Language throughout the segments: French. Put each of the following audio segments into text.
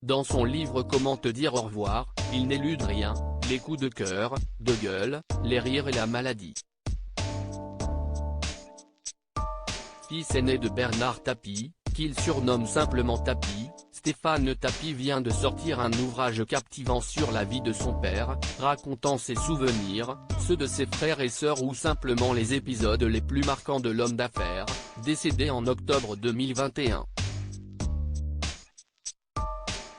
Dans son livre Comment te dire au revoir, il n'élude rien, les coups de cœur, de gueule, les rires et la maladie. Fils aîné de Bernard Tapie, qu'il surnomme simplement Tapie, Stéphane Tapie vient de sortir un ouvrage captivant sur la vie de son père, racontant ses souvenirs, ceux de ses frères et sœurs ou simplement les épisodes les plus marquants de l'homme d'affaires, décédé en octobre 2021.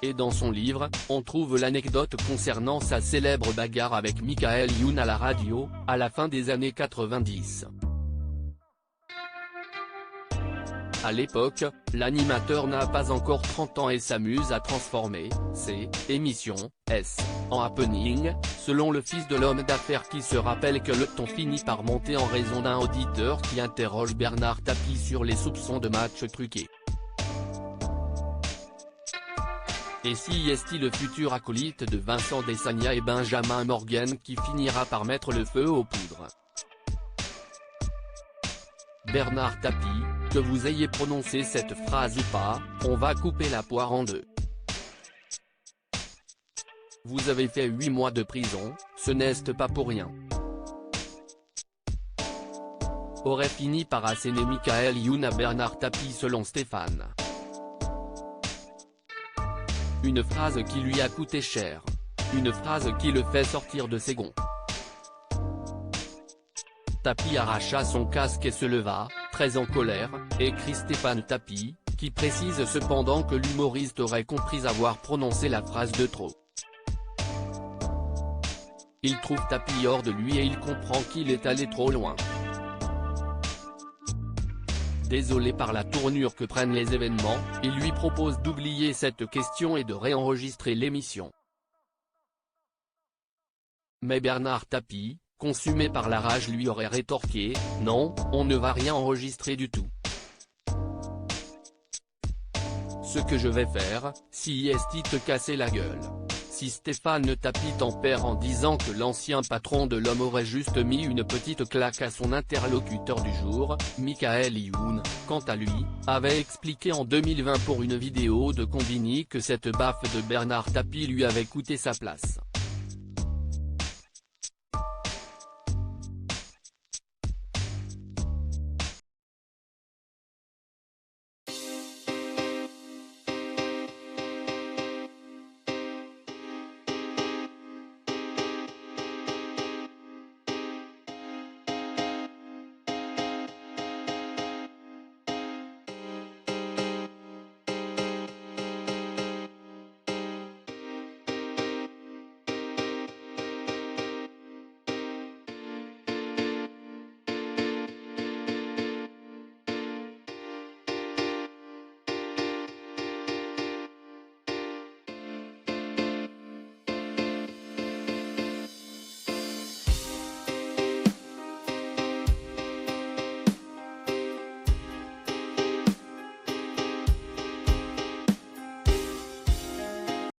Et dans son livre, on trouve l'anecdote concernant sa célèbre bagarre avec Michael Youn à la radio, à la fin des années 90. À l'époque, l'animateur n'a pas encore 30 ans et s'amuse à transformer ses émissions en happening, selon le fils de l'homme d'affaires qui se rappelle que le ton finit par monter en raison d'un auditeur qui interroge Bernard Tapie sur les soupçons de match truqué. Et si est-il le futur acolyte de Vincent Desagna et Benjamin Morgan qui finira par mettre le feu aux poudres? Bernard Tapie, que vous ayez prononcé cette phrase ou pas, on va couper la poire en deux. Vous avez fait 8 mois de prison, ce n'est pas pour rien. Aurait fini par asséner Michael Youn à Bernard Tapie selon Stéphane. Une phrase qui lui a coûté cher. Une phrase qui le fait sortir de ses gonds. Tapie arracha son casque et se leva, très en colère, écrit Stéphane Tapie, qui précise cependant que l'humoriste aurait compris avoir prononcé la phrase de trop. Il trouve Tapie hors de lui et il comprend qu'il est allé trop loin. Désolé par la tournure que prennent les événements, il lui propose d'oublier cette question et de réenregistrer l'émission. Mais Bernard Tapie, consumé par la rage, lui aurait rétorqué « Non, on ne va rien enregistrer du tout. Ce que je vais faire, si est te casser la gueule. » Si Stéphane Tapie tempère en disant que l'ancien patron de l'homme aurait juste mis une petite claque à son interlocuteur du jour, Michael Youn, quant à lui, avait expliqué en 2020 pour une vidéo de Combini que cette baffe de Bernard Tapie lui avait coûté sa place.